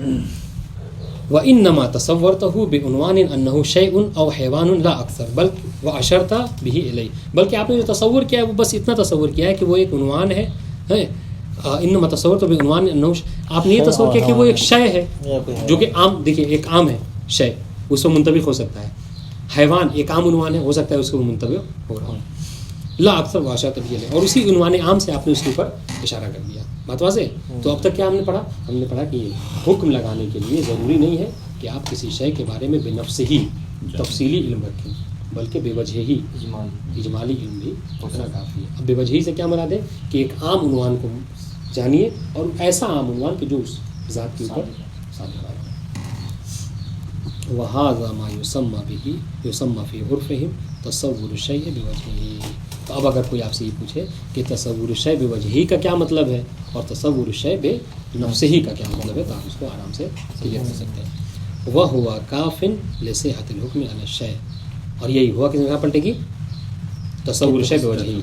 وانما تصورته بعنوان انه شيء او حيوان لا اکثر بل واشرت به الیہ، بلکہ آپ نے جو تصور کیا ہے وہ بس اتنا تصور کیا ہے کہ وہ ایک عنوان ہے. انما تصورت بعنوان انه، آپ نے یہ تصور کیا کہ وہ ایک شے ہے جو کہ عام، دیکھیے ایک عام ہے شے، اس کو منطبق ہو سکتا ہے. حیوان ایک عام عنوان ہے، ہو سکتا ہے اس کو منطبق ہو رہا ہو. لا اکثر واشرت به الیہ، اور اسی عنوان عام سے آپ نے اس کے اوپر اشارہ کر دیا. بات واضح. تو اب تک کیا ہم نے پڑھا؟ ہم نے پڑھا کہ حکم لگانے کے لیے ضروری نہیں ہے کہ آپ کسی شے کے بارے میں بے نفس ہی تفصیلی علم رکھیں، بلکہ بے وجہ ہی اجمالی علم بھی اتنا کافی ہے. اب بے وجہ ہی سے کیا مراد ہے؟ کہ ایک عام عنوان کو جانیے، اور ایسا عام عنوان کہ جو اس ذات کے اوپر ثابت ہے. وَهَذَا مَا يُسَمَّى بِهِ يُسَمَّى فِي عُرْفِهِمْ تَصَوُّرُ الشَّيْءِ بِوَجْهِهِ. تو اب اگر کوئی آپ سے یہ پوچھے کہ تصور الشیء بوجہی کا کیا مطلب ہے اور تصور الشیء بے نفسہی کا کیا مطلب ہے، تو آپ اس کو آرام سے کلیئر کر سکتے ہیں. وَهُوَ كَافٍ لِصِحَّةِ الْحُكْمِ عَلَى الشَّيْءِ، اور یہی ہوا کس جگہ پلٹے گی؟ تصور الشیء بوجہی.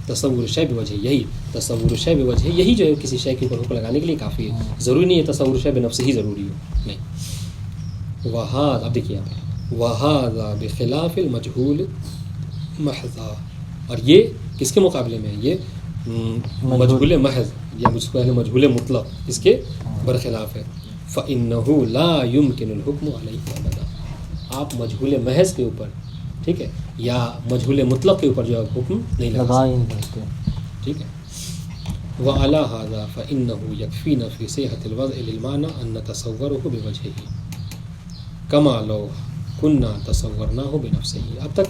تصور الشیء بوجہی، یہی تصور الشیء بوجہی، یہی جو ہے کسی شے کے اوپر حکم لگانے کے لیے کافی ہے. ضروری نہیں ہے تصور الشیء بے نفسہی ضروری ہو، نہیں. وَهَذَا، اب دیکھیے یہاں پہ وَهَذَا بِخِلَافِ الْمَجْهُولِ مَحْضًا، اور یہ کس کے مقابلے میں؟ یہ مجہول محض یا مجھ کو مجہول مطلق، اس کے برخلاف ہے. فَإِنَّهُ لَا يُمْكِنُ الْحُكْمُ عَلَيْهِ أَبَدًا، آپ مجہول محض کے اوپر، ٹھیک ہے، یا مجہول مطلق کے اوپر جو ہے حکم نہیں لگا سکتے. ٹھیک ہے. وَعَلَى هَذَا فَإِنَّهُ يَكْفِينَ فِي صِحَّةِ الْوَضْعِ لِلْمَعْنَى أَن نَّتَصَوَّرَهُ بِوَجْهِهِ كَمَا لَوْ كُنَّا تَصَوَّرْنَاهُ بِنَفْسِهِ. اب تک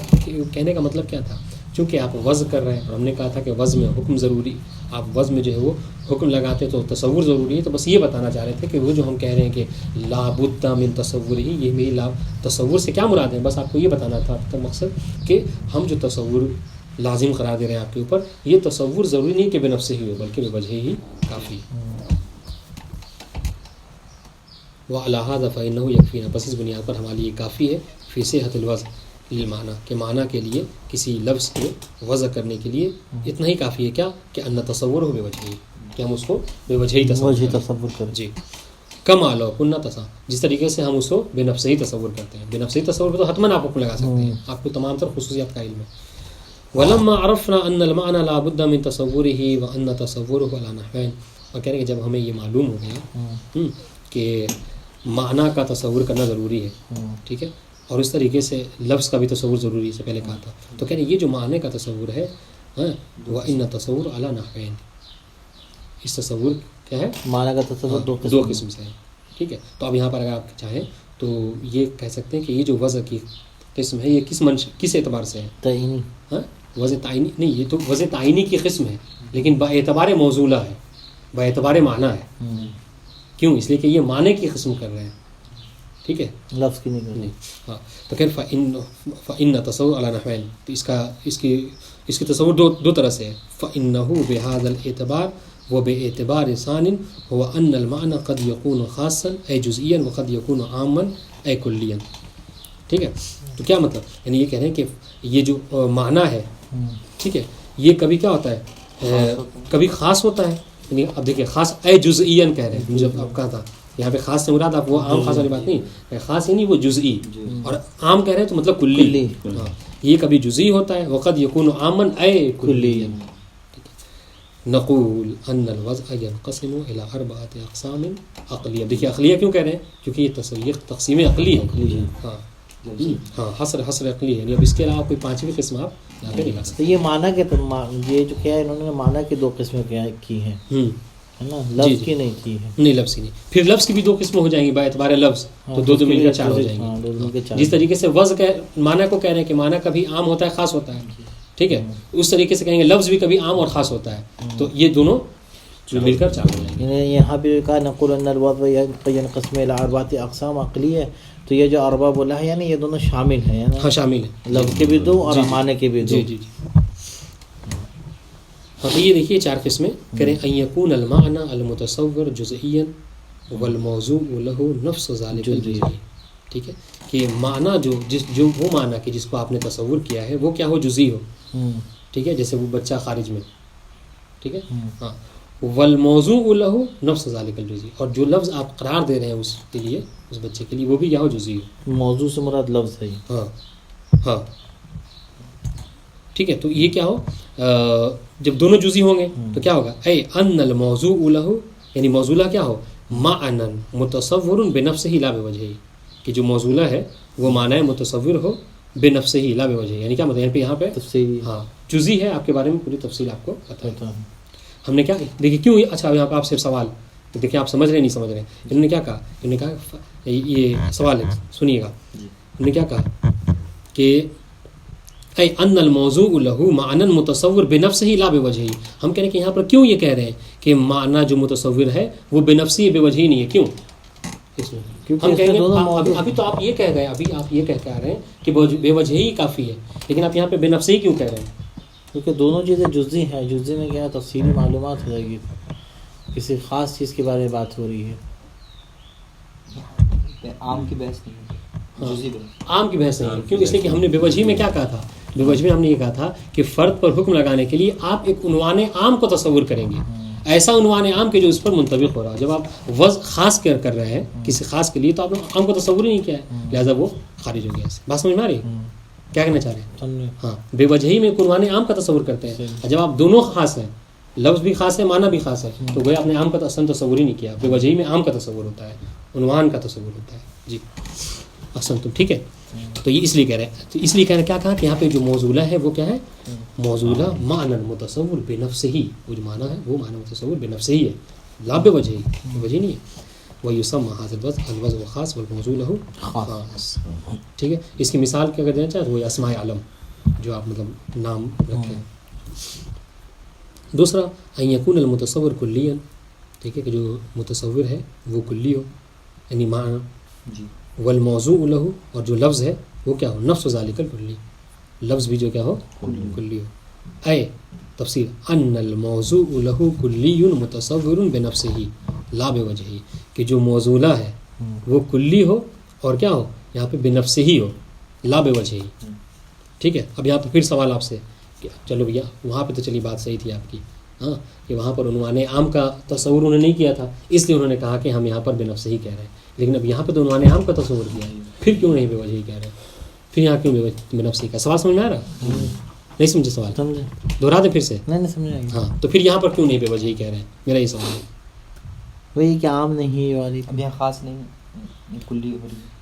کہنے کا مطلب کیا تھا؟ چونکہ آپ وضع کر رہے ہیں، اور ہم نے کہا تھا کہ وضع میں حکم ضروری، آپ وضع میں جو ہے وہ حکم لگاتے تو تصور ضروری ہے. تو بس یہ بتانا چاہ رہے تھے کہ وہ جو ہم کہہ رہے ہیں کہ لا بد من تصور ہی، یہ میری تصور سے کیا مراد ہے؟ بس آپ کو یہ بتانا تھا اب تک مقصد کہ ہم جو تصور لازم قرار دے رہے ہیں آپ کے اوپر، یہ تصور ضروری نہیں کہ بے نفس ہی ہو، بلکہ بے وجہ ہی کافی. وَعَلَى هَذَا فَإِنَّهُ يَكْفِينَا، بس اس بنیاد پر ہمارے لیے کافی ہے فی صحۃ الوضع للمعنی، کہ معنی کے لیے کسی لفظ کے وضع کرنے کے لیے اتنا ہی کافی ہے. کیا کہ ان تصور ہو بے وجہ ہی، کہ ہم اس کو بے وجہ ہی تصور کریں. جی. کما لو کننا تصا، جس طریقے سے ہم اس کو بے نفس ہی تصور کرتے ہیں. بے نفس ہی تصور پہ تو حتماً آپ حکم لگا سکتے ہیں، آپ کو تمام تر خصوصیات کا علم ہے. ولما عرفنا ان المعنى لا بد من تصوره وان تصوره على نحوين، اور کہہ رہے کہ جب ہمیں یہ معلوم ہو گیا کہ معنی کا تصور کرنا ضروری ہے، ٹھیک ہے، اور اس طریقے سے لفظ کا بھی تصور ضروری ہے، سے پہلے کہا تھا. تو کہہ رہے یہ جو معنی کا تصور ہے، وان تصور على نحوين، اس تصور کیا ہے؟ معنی کا تصور دو قسم سے ہے. ٹھیک ہے. تو اب یہاں پر اگر آپ چاہیں تو یہ کہہ سکتے ہیں کہ یہ جو وضع کی قسم ہے، یہ کس اعتبار سے ہے؟ تعینی. ہاں، وضع تعینی نہیں، یہ تو وضع تعینی کی قسم ہے، لیکن با اعتبار موصولہ ہے، با اعتبار معنی ہے. کیوں؟ اس لیے کہ یہ معنی کی قسم کر رہے ہیں. ٹھیک ہے، لفظ کی نہیں. ہاں. تو خیر فإن تصور علی نحوین، تو اس کی تصور دو طرح سے ہے. فإنه بهذا الاعتبار وباعتبار ثان هو ان المعنى قد يكون خاصا اي جزئيا وقد يكون عاما اي كليا. ٹھیک ہے. تو کیا مطلب؟ یعنی یہ کہہ رہے ہیں کہ یہ جو معنی ہے، ٹھیک ہے، یہ کبھی کیا ہوتا ہے؟ کبھی خاص ہوتا ہے. یعنی اب دیکھیں خاص اے جزئیاً کہہ رہے ہیں، جب آپ کہا تھا یہاں پہ خاص سے مراد آپ وہ عام خاص والی بات نہیں، خاص ہی نہیں، وہ جزئی، اور عام کہہ رہے ہیں تو مطلب کلی. ہاں، یہ کبھی جزئی ہوتا ہے، وقد یکون عاما اے کلی. نقول ان الوضع ينقسم الى اربعه اقسام عقلیہ. دیکھیے عقلیہ کیوں کہہ رہے ہیں؟ کیونکہ یہ تصویر تقسیم عقلی ہے. ہاں، حصر عقلی ہے. یعنی اب اس کے علاوہ کوئی پانچویں قسم آپ یہاں پہ نہیں لا سکتے. یہ معنی کے یہ جو کیا ہے، انہوں نے معنی کی دو قسمیں کی ہیں، ہے نا، لفظ کی نہیں کی ہے. نہیں، لفظ کی نہیں. پھر لفظ کی بھی دو قسمیں ہو جائیں گی با اعتبار لفظ، تو دو مل کر چار ہو جائیں گی. جس طریقے سے وضع معنی کو کہہ رہے ہیں کہ معنی کبھی عام ہوتا ہے، خاص ہوتا ہے، ٹھیک ہے، اس طریقے سے کہیں گے لفظ بھی کبھی عام اور خاص ہوتا ہے، تو یہ دونوں مل کر چار ہو جائیں گے. یہاں پہ کہا نقول ان الوضع ينقسم الى اربعه اقسام عقلیہ، تو یہ جو اربع بولا ہے یعنی یہ دونوں شامل ہیں. ہاں، شامل ہیں، لفظ کے بھی دو اور معنی کے بھی دو. جی. ہاں، تو یہ دیکھیے چار قسمیں کریں. ان یکون المعنى المتصور جزئیا والموضوع له نفس ذلك الجزئی. ٹھیک ہے، کہ معنی جو وہ معنی کہ جس کو آپ نے تصور کیا ہے وہ کیا ہو، جزئی ہو، ٹھیک ہے، جیسے وہ بچہ خارج میں، ٹھیک ہے، ہاں، والموضوع له نفس ذلك الجزئی، اور جو لفظ آپ قرار دے رہے ہیں اس کے لیے، اس بچے کے لیے، وہ بھی کیا ہو، جزئی ہو. موضوع سے مراد لفظ ہے. ہاں ہاں ٹھیک ہے. تو یہ کیا ہو، جب دونوں جزئی ہوں گے تو کیا ہوگا، اے ان الموضوع له، یعنی موضوع کیا ہو، معنی متصور بنفسه لا بوجهه، کہ جو موضوع ہے وہ معنی متصور ہو بنفسه لا بوجهه، یعنی کیا مطلب یہاں پہ تفصیل، ہاں جزئی ہے، آپ کے بارے میں پوری تفصیل آپ کو پتہ ہے. ہے. ہم نے کیا دیکھیے کیوں، اچھا یہاں پہ آپ صرف سوال دیکھیں، آپ سمجھ رہے نہیں سمجھ رہے، انہوں نے کیا کہا، انہوں نے کہا یہ سوال ہے، سنیے گا، انہوں نے کیا کہا کہ اے ان الموضوع له معنی متصور بنفسه لا بوجهه. ہم کہہ رہے ہیں کہ یہاں پر کیوں یہ کہہ رہے ہیں کہ معنی جو متصور ہے وہ بنفسه بوجهه نہیں ہے، کیوں؟ اس میں ہم کہیں گے ابھی تو آپ یہ کہہ گئے، ابھی آپ یہ کہہ کے آ رہے ہیں کہ بے وجہ ہی کافی ہے، لیکن آپ یہاں پہ بے نفسی کیوں کہہ رہے ہیں؟ کیونکہ دونوں چیزیں جزئی ہیں. جزئی میں کیا ہے، تفصیلی معلومات ہو جائے گی، کسی خاص چیز کے بارے میں بات ہو رہی ہے. عام کی بحث نہیں ہے، جزئی بحث، عام کی بحث نہیں ہے. کیوں؟ اس لیے کہ ہم نے بے وجہی میں کیا کہا تھا، بے وجہ میں ہم نے یہ کہا تھا کہ فرد پر حکم لگانے کے لیے آپ ایک عنوان عام کو تصور کریں گے، ایسا عنوان عام کے جو اس پر منطبق ہو رہا ہے. جب آپ وضع خاص کر رہے ہیں کسی خاص کے لیے تو آپ نے عام کو تصور ہی نہیں کیا ہے، لہٰذا وہ خارج ہو گیا. بات سمجھ میں آ رہی ہے کیا کہنا چاہ رہے ہیں؟ ہاں، بے وجہی میں ایک عنوان عام کا تصور کرتے ہیں، جب آپ دونوں خاص ہیں، لفظ بھی خاص ہے، معنی بھی خاص ہے، تو گویا آپ نے عام کا تصور ہی نہیں کیا. بے وجہی میں عام کا تصور ہوتا ہے، عنوان کا تصور ہوتا ہے. جی احسن تم، ٹھیک ہے. تو یہ اس لیے کہہ رہے ہیں، تو اس لیے کہہ رہے ہیں، کیا کہا کہ یہاں پہ جو موضوع ہے وہ کیا ہے، موضوع معنی متصور بنفسہ ہی، وہ جو معنی ہے وہ معنی متصور بنفسہ ہی ہے، لا بے وجہ ہی، بے وجہ نہیں ہے. وَيُسَمَّى هَذَا الْوَضْعُ الْوَضْعُ خاص والموضوع له خاص. ٹھیک ہے. اس کی مثال کیا دینا چاہتے وہ اسماء علم جو آپ مطلب نام رکھیں. دوسرا ان یکون المتصور کلیا، ٹھیک ہے، کہ جو متصور ہے وہ کلی ہو، یعنی معنی جی، والموضوع له، اور جو لفظ ہے وہ کیا ہو، نفس ذالک الکلی، لفظ بھی جو کیا ہو، کلی ہو. اے تفسیر ان الموضوع له کلی متصور بنفسه لا بوجہہ، کہ جو موضوع ہے وہ کلی ہو اور کیا ہو، یہاں پہ بنفسہ ہی ہو، لا بوجہہ. ٹھیک ہے. اب یہاں پہ پھر سوال آپ سے کہ چلو بھیا وہاں پہ تو چلی بات صحیح تھی آپ کی، ہاں، کہ وہاں پر عنوان عام کا تصور انہوں نے نہیں کیا تھا، اس لیے انہوں نے کہا کہ ہم یہاں پر بے نفسہ ہی کہہ رہے ہیں. لیکن اب یہاں پہ تو عنوان عام کا تصور کیا ہے، پھر کیوں نہیں بے وجہ ہی کہہ رہے ہیں، پھر یہاں کیوں بے نفسہ کا سوال سمجھ میں آ رہا؟ نہیں سمجھے سوال؟ سمجھے؟ دوہرا دیں پھر سے. نہیں سمجھا. ہاں، تو پھر یہاں پر کیوں نہیں بے وجہ ہی کہہ رہے ہیں، میرا یہ سوال ہے. وہی کہ عام نہیں والی، اب یہاں خاص نہیں ہے، کلی ہو رہی ہے.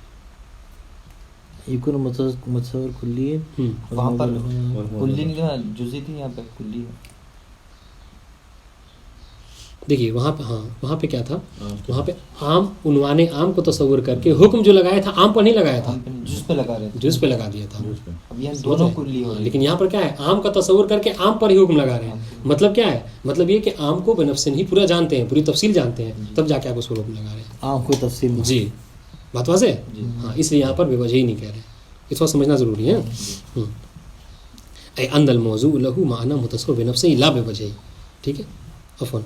یکون متصور کلی ہے، وہاں پر کلی نہیں تھا، جزئی تھی، یہاں پہ کلی ہے. دیکھیے وہاں پہ، ہاں وہاں پہ کیا تھا، وہاں پہ عام عنوان عام کو تصور کر کے حکم جو لگایا تھا عام پر نہیں لگایا تھا، جز پہ لگا رہے تھے، جز پہ لگا دیا تھا. اب یہاں دونوں کلی ہو رہی ہے. لیکن یہاں پر کیا ہے، عام کا تصور کر کے عام پر ہی حکم لگا رہے ہیں. مطلب کیا ہے، مطلب یہ کہ عام کو بنفس نہیں پورا جانتے ہیں، پوری تفصیل جانتے ہیں، تب جا کے آپ اس کو حکم لگا رہے ہیں. عام کو تفصیل. جی بات واضح ہے. ہاں، اس لیے یہاں پر بے وجہ ہی نہیں کہہ رہے، اس کو سمجھنا ضروری ہے. اے ان الموضوع له معنی متصور بنفسه لا بوجہ. ٹھیک ہے. عفوا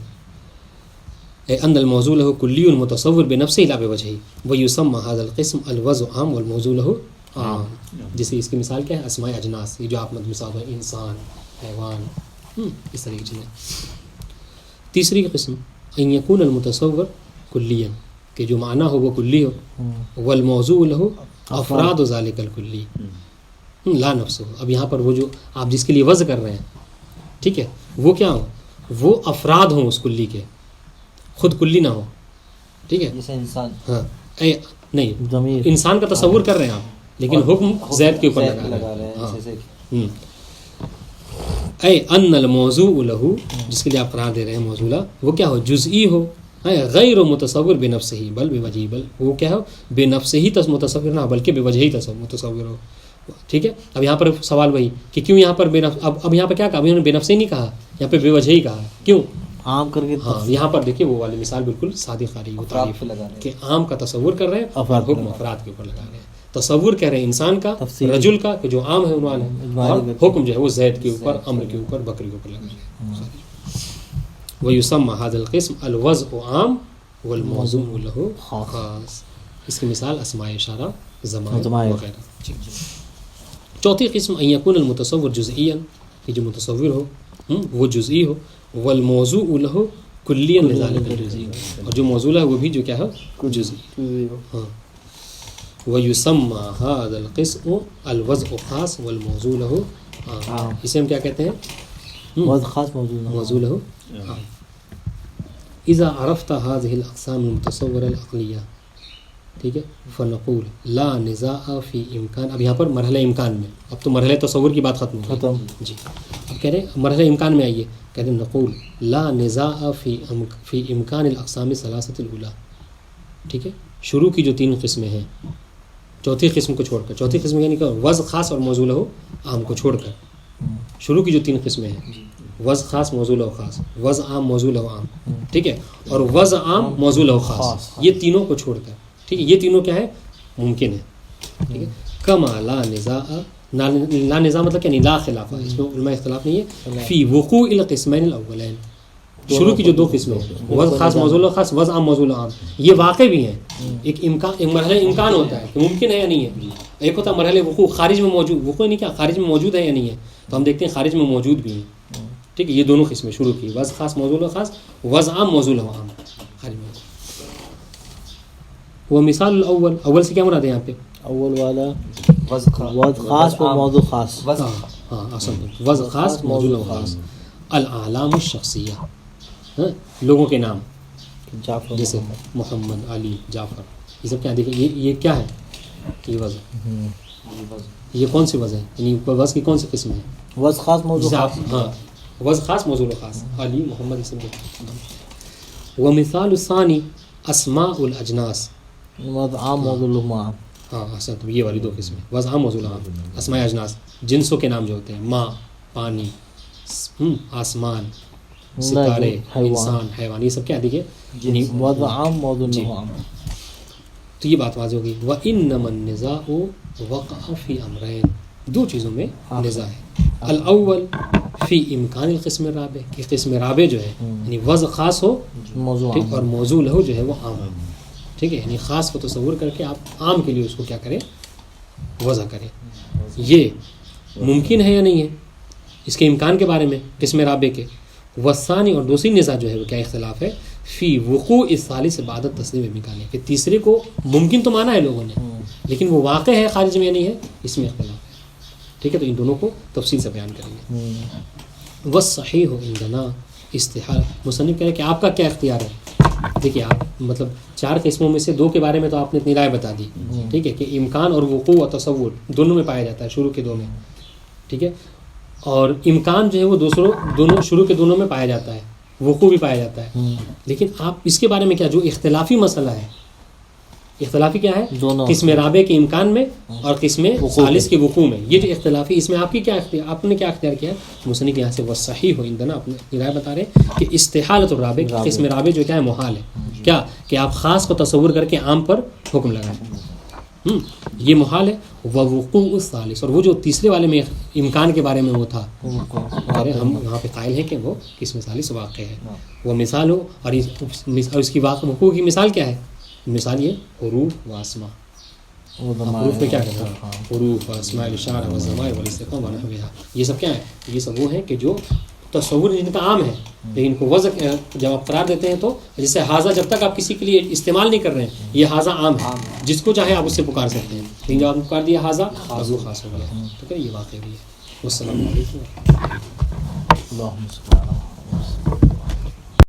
اے ان الموضوع له کلی متصور بنفسه لا بوجہ. ويسمى هذا القسم الوضع عام والموضوع له عام. جیسے اس کی مثال کیا ہے، اسماء اجناس، یہ جو آپ مثال ہے، انسان، حیوان، اس طرح کی چیزیں. تیسری قسم ان یکون المتصور کلیا، کہ جو معنی ہو وہ کلی ہو، والموضوع له افراد ذالک الکلی لا نفس ہو. اب یہاں پر وہ جو آپ جس کے لیے وضع کر رہے ہیں، ٹھیک ہے، وہ کیا ہو، وہ افراد ہوں اس کلی کے، خود کلی نہ ہو. ٹھیک ہے. جیسے انسان، ہاں نہیں، ضمیر انسان کا تصور کر رہے ہیں آپ، لیکن حکم زید کے اوپر لگا رہے ہیں. ہاں. اے ان الموضوع له، جس کے لیے آپ قرار دے رہے ہیں موضوع، وہ کیا ہو، جزئی ہو، غیر متصور بے نفس ہی بل بے وجہ، بل وہ کیا ہو، بے نفس ہی متصور نہ بلکہ بے وجہ ہی متصور ہو. ٹھیک ہے. اب یہاں پر سوال وہی کہ کیوں یہاں پر بے نفس، اب یہاں پر کیا کہا، ابھی انہوں نے بے نفس ہی نہیں کہا، یہاں پہ بے وجہ ہی کہا. کیوں؟ عام کر کے. ہاں یہاں پر دیکھیے وہ والی مثال بالکل صادق آ رہی ہے، تعریف کہ عام کا تصور کر رہے ہیں اور حکم افراد کے اوپر لگا رہے ہیں. تصور کہہ رہے ہیں انسان کا، رجل کا، کہ جو عام ہے عنوان ہے، اور حکم جو ہے وہ زید کے اوپر، امر کے اوپر، بکری کے اوپر لگا رہے ہیں. وَيُسَمَّى هَذَا الْقِسْمُ الْوَضْعُ عَامٌ وَالْمَوْضُوعُ لَهُ خاص. اس کی مثال اسماء اشارہ ضمائر وغیرہ. چوتھی قسم ان یکون المتصور جزئیا، کہ جو متصور ہو وہ جزئی ہو، والموضوع له کلیا لذلك الجزئی، اور جو موضوع ہے وہ بھی جو کیا ہے جزئی. ہاں ویسمى هذا القسم الوضع خاص والموضوع له عام. اسے ہم کیا کہتے ہیں؟ وضع خاص موضوع له عام. اذا عرفت هذه الاقسام المتصوره العقلیہ، ٹھیک ہے، فنقول لا نزاع فی امکان. اب یہاں پر مرحلہ امکان میں، اب تو مرحلہ تصور کی بات ختم ہو گئی جی. اب کہہ رہے ہیں مرحلہ امکان میں آئیے، کہتے ہیں نقول لا نزاع فی امکان الاقسام الثلاثه الاولى. ٹھیک ہے، شروع کی جو تین قسمیں ہیں، چوتھی قسم کو چھوڑ کر، چوتھی قسم یعنی کہ وضع خاص اور موضوع له عام کو چھوڑ کر، شروع کی جو تین قسمیں ہیں، وضع خاص موضوع له خاص، وضع عام موضوع له عام، ٹھیک ہے، اور وضع عام موضوع له خاص، یہ تینوں کو چھوڑ کر، ٹھیک ہے، یہ تینوں کیا ہے؟ ممکن ہے. ٹھیک ہے، کما لا نزاع، لا نزاع مطلب کیا نہیں، لا خلاف، اس میں علماء اختلاف نہیں ہے، فی وقوع القسمین الاولین، شروع کی جو دو قسمیں ہیں، وضع خاص موضوع له خاص، وضع عام موضوع له عام، یہ واقع بھی ہیں. ایک امکان، ایک مرحلہ امکان ہوتا ہے کہ ممکن ہے یا نہیں ہے، ایک ہوتا ہے مرحلہ وقوع، خارج میں موجود، وقوع نہیں کیا خارج میں موجود ہے یا نہیں ہے، تو ہم دیکھتے ہیں خارج میں موجود بھی ہیں. ٹھیک ہے، یہ دونوں قسمیں شروع کی، وضع خاص موضوع له خاص، وضع عام موضوع له عام، خارج میں. وہ مثال الاول، اول سے کیا مراد ہے یہاں پہ؟ اول والا وضع خاص و موضوع خاص. ہاں اصل وضع خاص موضوع له خاص. الاعلام الشخصیہ، لوگوں کے نام، جعفر، جیسے محمد، علی، جعفر، یہ سب کیا دیکھیں، یہ کیا ہے؟ یہ وضع، یہ کون سی وضع ہے؟ یعنی وضع کی کون سی قسم ہے؟ وضع خاص موضوع جیسے خاص. آپ، ہاں وضع خاص موضوع خاص، علی، محمد، یہ سب. ومثال الثانی اسماء الاجناس، وضع عام موضوع له عام. ہاں اصل تو یہ والی دو قسمیں، وضع عام موضوع عام. اسماء اجناس، جنسوں کے نام جو ہوتے ہیں، ماں، پانی، آسمان، ستارے، انسان، حیوان، یہ سب کیا دیکھیے وضع عام موضوع له عام. تو یہ بات واضح ہوگی. وَإِنَّمَا النِّزَاعُ وَقَعَ فِي أَمْرَيْنِ، دو چیزوں میں نزاع ہے. الاول فی امکان القسم الرابع، کہ قسم رابع جو ہے یعنی وضع خاص ہو موضوع ٹھیک، عام. اور موضوع له جو ہے وہ عام ہو. ٹھیک ہے، یعنی خاص کو تصور کر کے آپ عام کے لیے اس کو کیا کریں؟ وضع کریں. یہ ممکن ہے یا نہیں ہے، اس کے امکان کے بارے میں قسم رابع کے. والثانی، اور دوسری نزاع جو ہے وہ کیا اختلاف ہے؟ فی وقوع الثالث بعد التسلیم بامکانہ، کہ تیسرے کو ممکن تو مانا ہے لوگوں نے، لیکن وہ واقع ہے خارج میں یا نہیں ہے، اس میں اختلاف ہے. ٹھیک ہے، تو ان دونوں کو تفصیل سے بیان کریں گے. والصحیح عندنا استحال، مصنف کہہ رہے کہ آپ کا کیا اختیار ہے. دیکھیے آپ مطلب چار قسموں میں سے دو کے بارے میں تو آپ نے اتنی رائے بتا دی، ٹھیک ہے، کہ امکان اور وقوع و تصور دونوں میں پایا جاتا ہے، شروع کے دو میں. ٹھیک ہے، اور امکان جو ہے وہ دونوں شروع کے دونوں میں پایا جاتا ہے، وقوع بھی پایا جاتا ہے. لیکن آپ اس کے بارے میں کیا، جو اختلافی مسئلہ ہے، اختلافی کیا ہے؟ قسم رابع کے امکان میں اور قسم ثالث کے وقوع میں. یہ جو اختلافی، اس میں آپ کی کیا اختیار، آپ نے کیا اختیار کیا ہے؟ مصنف یہاں سے والصحیح عندنا اپنی رائے بتا رہے ہیں کہ استحالۃ الرابع، قسم رابع جو کیا ہے محال ہے. کیا کہ آپ خاص کو تصور کر کے عام پر حکم لگائیں، یہ محال ہے. ووقوع الثالث، اور وہ جو تیسرے والے میں امکان کے بارے میں وہ تھا، ہم وہاں پہ قائل ہیں کہ وہ قسم ثالث واقع ہے. وہ مثال ہو، اور اس کی وقوع کی مثال کیا ہے؟ مثال یہ حروف و اسماء. حروف میں کیا کہتے ہیں؟ حروف و اسماء الاشارہ و الضمائر والاستفہام ونحوها، یہ سب کیا ہے؟ یہ سب وہ ہیں کہ جو تصور جن کا عام ہے، لیکن کو وضع جب آپ قرار دیتے ہیں تو جیسے حاضہ، جب تک آپ کسی کے لیے استعمال نہیں کر رہے ہیں یہ حاضہ عام ہے، جس کو چاہے آپ اس سے پکار سکتے ہیں، لیکن جب آپ نے پکار دیا حاضہ خاص، وہ خاص ہو گیا. تو کہ یہ واقع بھی ہے. والسلام علیکم. اللہم صل علی